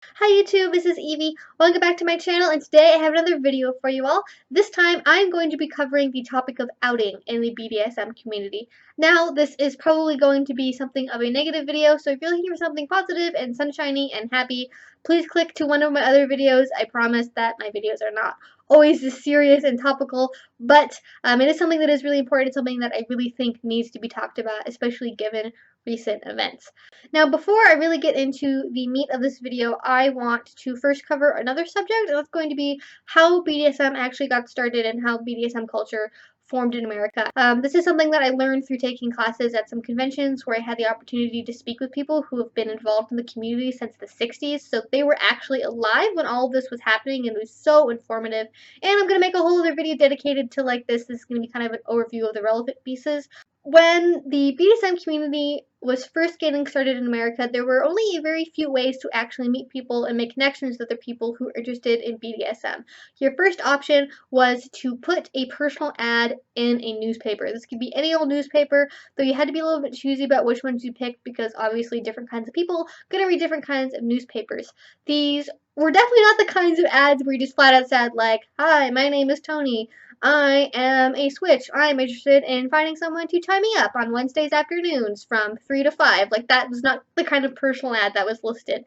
Hi YouTube, this is Evie. Welcome back to my channel, and today I have another video for you all. This time I'm going to be covering the topic of outing in the BDSM community. Now, this is probably going to be something of a negative video, so if you're looking for something positive and sunshiny and happy, please click to one of my other videos. I promise that my videos are not always this serious and topical, but it is something that is really important. It's something that I really think needs to be talked about, especially given recent events. Now, before I really get into the meat of this video, I want to first cover another subject, and that's going to be how BDSM actually got started and how BDSM culture formed in America. This is something that I learned through taking classes at some conventions where I had the opportunity to speak with people who have been involved in the community since the 60s, so they were actually alive when all of this was happening, and it was so informative. And I'm going to make a whole other video dedicated to this. This is going to be kind of an overview of the relevant pieces. When the BDSM community was first getting started in America, there were only a very few ways to actually meet people and make connections with other people who are interested in BDSM. Your first option was to put a personal ad in a newspaper. This could be any old newspaper, though you had to be a little bit choosy about which ones you picked because obviously different kinds of people are going to read different kinds of newspapers. These were definitely not the kinds of ads where you just flat out said like, "Hi, my name is Tony. I am a switch. I'm interested in finding someone to tie me up on Wednesdays afternoons from 3 to 5. Like, that was not the kind of personal ad that was listed.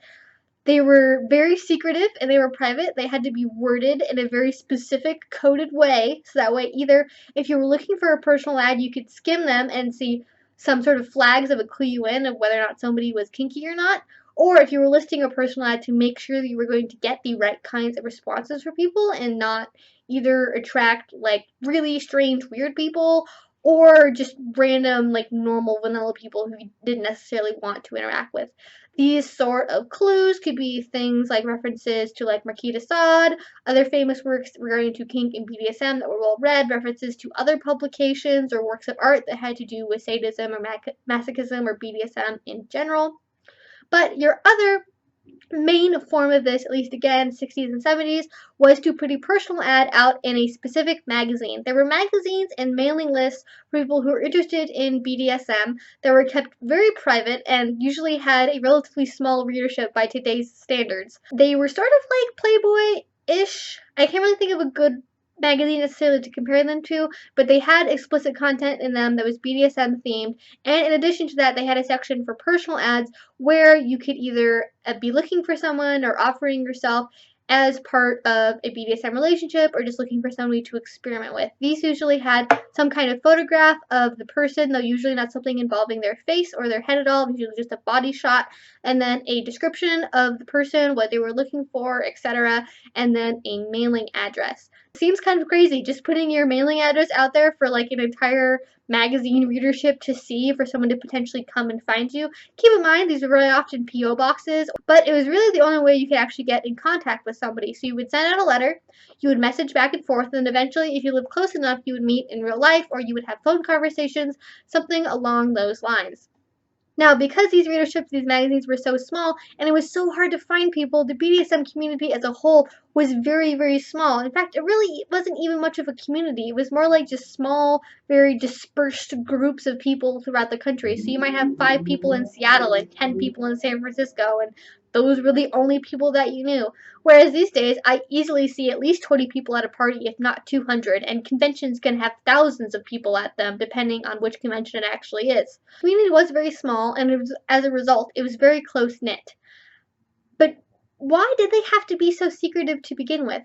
They were very secretive and they were private. They had to be worded in a very specific, coded way. So that way, either if you were looking for a personal ad, you could skim them and see some sort of flags that would clue you in of whether or not somebody was kinky or not. Or if you were listing a personal ad to make sure that you were going to get the right kinds of responses for people and not either attract like really strange, weird people or just random, like normal, vanilla people who you didn't necessarily want to interact with. These sort of clues could be things like references to like Marquis de Sade, other famous works regarding to kink and BDSM that were well read, references to other publications or works of art that had to do with sadism or masochism or BDSM in general. But your other main form of this, at least again, 60s and 70s, was to put a personal ad out in a specific magazine. There were magazines and mailing lists for people who were interested in BDSM that were kept very private and usually had a relatively small readership by today's standards. They were sort of like Playboy-ish. I can't really think of a good magazine necessarily to compare them to, but they had explicit content in them that was BDSM themed, and in addition to that, they had a section for personal ads where you could either be looking for someone or offering yourself as part of a BDSM relationship or just looking for somebody to experiment with. These usually had some kind of photograph of the person, though usually not something involving their face or their head at all, usually just a body shot, and then a description of the person, what they were looking for, etc., and then a mailing address. Seems kind of crazy just putting your mailing address out there for like an entire magazine readership to see for someone to potentially come and find you. Keep in mind, these are very often P.O. boxes, but it was really the only way you could actually get in contact with somebody. So you would send out a letter, you would message back and forth, and then eventually, if you live close enough, you would meet in real life or you would have phone conversations, something along those lines. Now, because these readerships, these magazines were so small, and it was so hard to find people, the BDSM community as a whole was very, very small. In fact, it really wasn't even much of a community. It was more like just small, very dispersed groups of people throughout the country. So you might have 5 people in Seattle and 10 people in San Francisco, and those were the only people that you knew. Whereas these days, I easily see at least 20 people at a party, if not 200, and conventions can have thousands of people at them, depending on which convention it actually is. The community was very small, and as a result, it was very close-knit. But why did they have to be so secretive to begin with?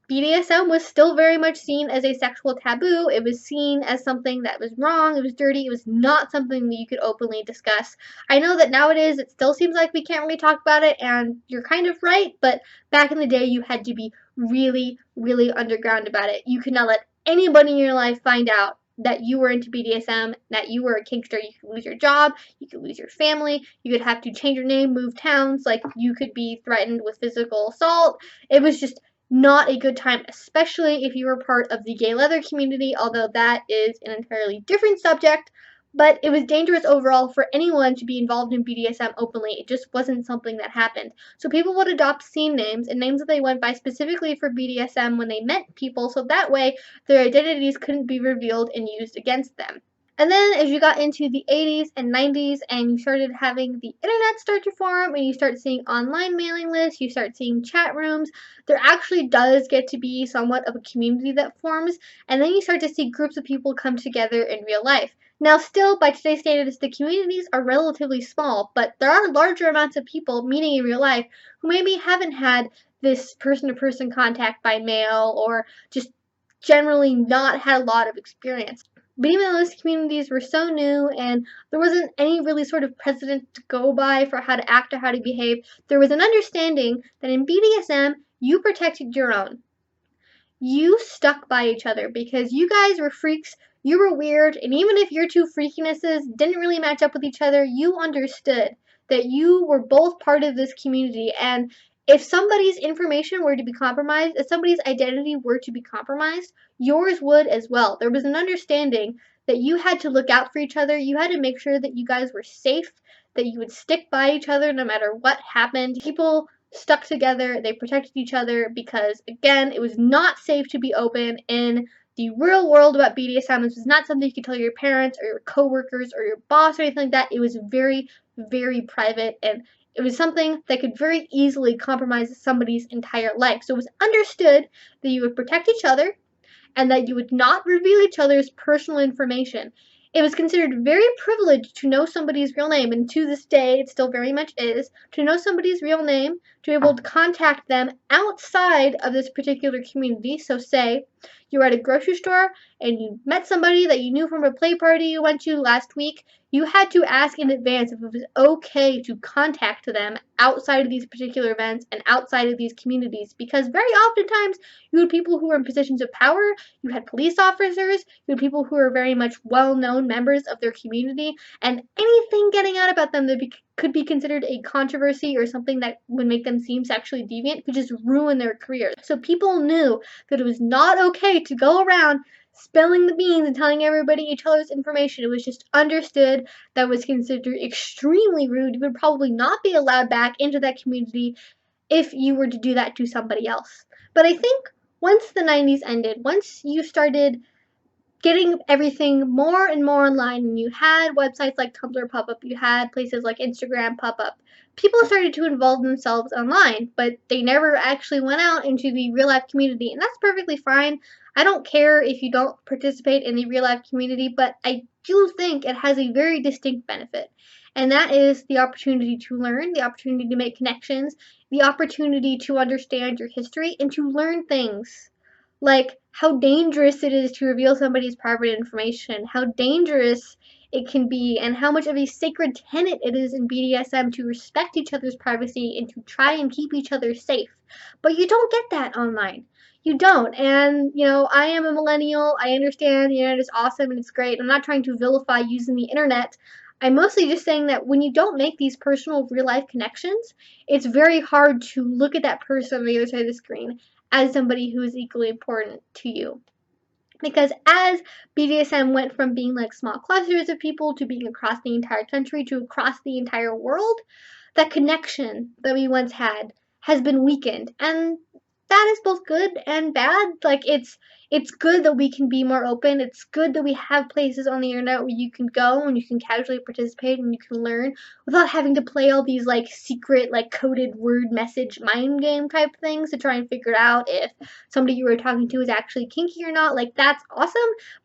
BDSM was still very much seen as a sexual taboo. It was seen as something that was wrong, it was dirty, it was not something that you could openly discuss. I know that nowadays it still seems like we can't really talk about it, and you're kind of right, but back in the day you had to be really, really underground about it. You could not let anybody in your life find out that you were into BDSM, that you were a kinkster. You could lose your job, you could lose your family, you could have to change your name, move towns, like you could be threatened with physical assault. It was just not a good time, especially if you were part of the gay leather community, although that is an entirely different subject. But it was dangerous overall for anyone to be involved in BDSM openly. It just wasn't something that happened. So people would adopt scene names and names that they went by specifically for BDSM when they met people, so that way their identities couldn't be revealed and used against them. And then as you got into the 80s and 90s and you started having the internet start to form and you start seeing online mailing lists, you start seeing chat rooms, there actually does get to be somewhat of a community that forms, and then you start to see groups of people come together in real life. Now, still, by today's standards, the communities are relatively small, but there are larger amounts of people meeting in real life who maybe haven't had this person-to-person contact by mail or just generally not had a lot of experience. But even though those communities were so new and there wasn't any really sort of precedent to go by for how to act or how to behave, there was an understanding that in BDSM, you protected your own. You stuck by each other because you guys were freaks, you were weird, and even if your two freakinesses didn't really match up with each other, you understood that you were both part of this community. And if somebody's information were to be compromised, if somebody's identity were to be compromised, yours would as well. There was an understanding that you had to look out for each other, you had to make sure that you guys were safe, that you would stick by each other no matter what happened. People stuck together, they protected each other because, again, it was not safe to be open in the real world about BDSM. This was not something you could tell your parents or your coworkers or your boss or anything like that. It was very, very private, and it was something that could very easily compromise somebody's entire life. So it was understood that you would protect each other and that you would not reveal each other's personal information. It was considered very privileged to know somebody's real name, and to this day it still very much is, to know somebody's real name, to be able to contact them outside of this particular community. So say you were at a grocery store and you met somebody that you knew from a play party you went to last week, you had to ask in advance if it was okay to contact them outside of these particular events and outside of these communities, because very oftentimes you had people who were in positions of power, you had police officers, you had people who were very much well-known members of their community, and anything getting out about them that could be considered a controversy or something that would make them seem sexually deviant could just ruin their career. So people knew that it was not okay to go around spilling the beans and telling everybody each other's information. It was just understood that was considered extremely rude. You would probably not be allowed back into that community if you were to do that to somebody else. But I think once the 90s ended, once you started getting everything more and more online, and you had websites like Tumblr pop up, you had places like Instagram pop up, people started to involve themselves online, but they never actually went out into the real life community, and that's perfectly fine. I don't care if you don't participate in the real life community, but I do think it has a very distinct benefit, and that is the opportunity to learn, the opportunity to make connections, the opportunity to understand your history, and to learn things like how dangerous it is to reveal somebody's private information, how dangerous it can be, and how much of a sacred tenet it is in BDSM to respect each other's privacy and to try and keep each other safe. But you don't get that online. You don't. And, I am a millennial. I understand the internet is awesome and it's great. I'm not trying to vilify using the internet. I'm mostly just saying that when you don't make these personal real life connections, it's very hard to look at that person on the other side of the screen as somebody who is equally important to you. Because as BDSM went from being like small clusters of people to being across the entire country to across the entire world, that connection that we once had has been weakened. And that is both good and bad. Like it's good that we can be more open. It's good that we have places on the internet where you can go and you can casually participate and you can learn without having to play all these like secret like coded word message mind game type things to try and figure out if somebody you were talking to is actually kinky or not. Like that's awesome,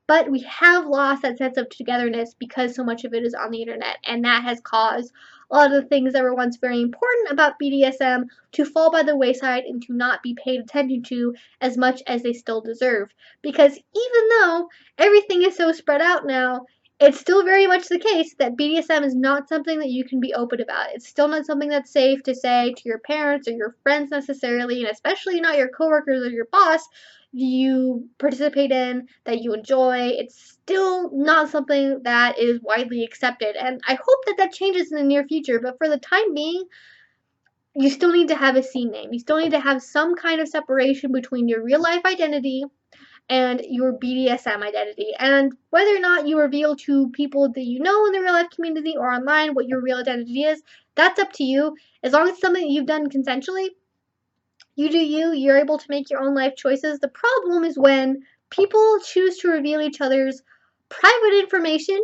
but we have lost that sense of togetherness because so much of it is on the internet, and that has caused a lot of the things that were once very important about BDSM to fall by the wayside and to not be paid attention to as much as they still deserve. Because even though everything is so spread out now, it's still very much the case that BDSM is not something that you can be open about. It's still not something that's safe to say to your parents or your friends necessarily, and especially not your coworkers or your boss you participate in, that you enjoy. It's still not something that is widely accepted, and I hope that that changes in the near future, but for the time being, you still need to have a scene name. You still need to have some kind of separation between your real life identity and your BDSM identity. And whether or not you reveal to people that you know in the real life community or online what your real identity is, that's up to you. As long as it's something that you've done consensually, you do you, you're able to make your own life choices. The problem is when people choose to reveal each other's Private information,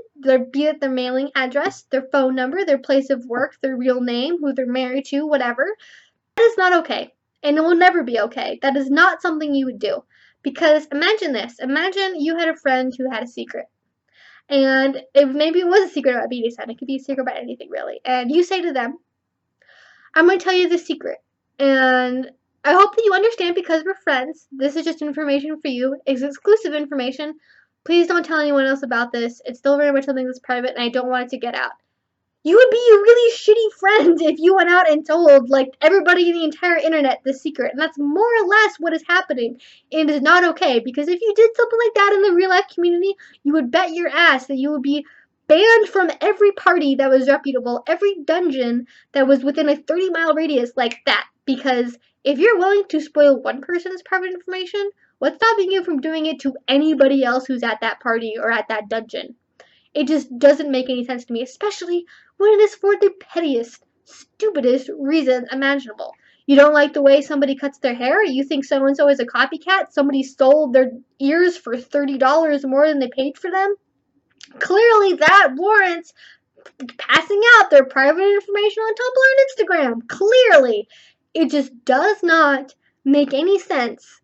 be it their mailing address, their phone number, their place of work, their real name, who they're married to, whatever, that is not okay. And it will never be okay. That is not something you would do. Because imagine this. Imagine you had a friend who had a secret. And maybe it was a secret about BDSM. It could be a secret about anything, really. And you say to them, I'm going to tell you the secret. And I hope that you understand because we're friends. This is just information for you. It's exclusive information. Please don't tell anyone else about this. It's still very much something that's private and I don't want it to get out. You would be a really shitty friend if you went out and told, like, everybody in the entire internet this secret. And that's more or less what is happening. And it is not okay. Because if you did something like that in the real life community, you would bet your ass that you would be banned from every party that was reputable, every dungeon that was within a 30-mile radius like that. Because if you're willing to spoil one person's private information, what's stopping you from doing it to anybody else who's at that party or at that dungeon? It just doesn't make any sense to me, especially when it is for the pettiest, stupidest reasons imaginable. You don't like the way somebody cuts their hair? You think so-and-so is a copycat? Somebody stole their ears for $30 more than they paid for them? Clearly that warrants passing out their private information on Tumblr and Instagram. Clearly. It just does not make any sense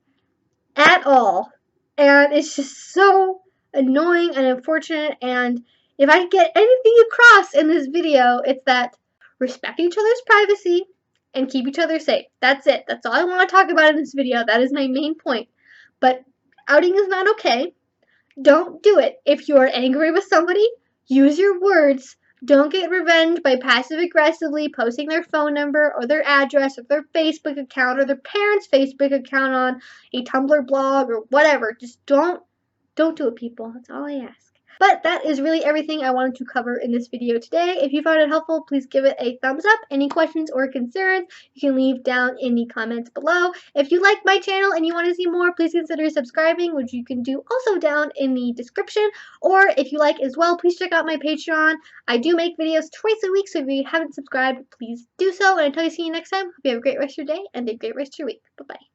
at all. And it's just so annoying and unfortunate, and if I get anything across in this video, it's that respect each other's privacy and keep each other safe. That's it. That's all I want to talk about in this video. That is my main point. But outing is not okay. Don't do it. If you are angry with somebody, use your words. Don't get revenge by passive-aggressively posting their phone number or their address or their Facebook account or their parents' Facebook account on a Tumblr blog or whatever. Just don't do it, people. That's all I ask. But that is really everything I wanted to cover in this video today. If you found it helpful, please give it a thumbs up. Any questions or concerns, you can leave down in the comments below. If you like my channel and you want to see more, please consider subscribing, which you can do also down in the description. Or if you like as well, please check out my Patreon. I do make videos twice a week, so if you haven't subscribed, please do so. And until I see you next time, hope you have a great rest of your day and a great rest of your week. Bye-bye.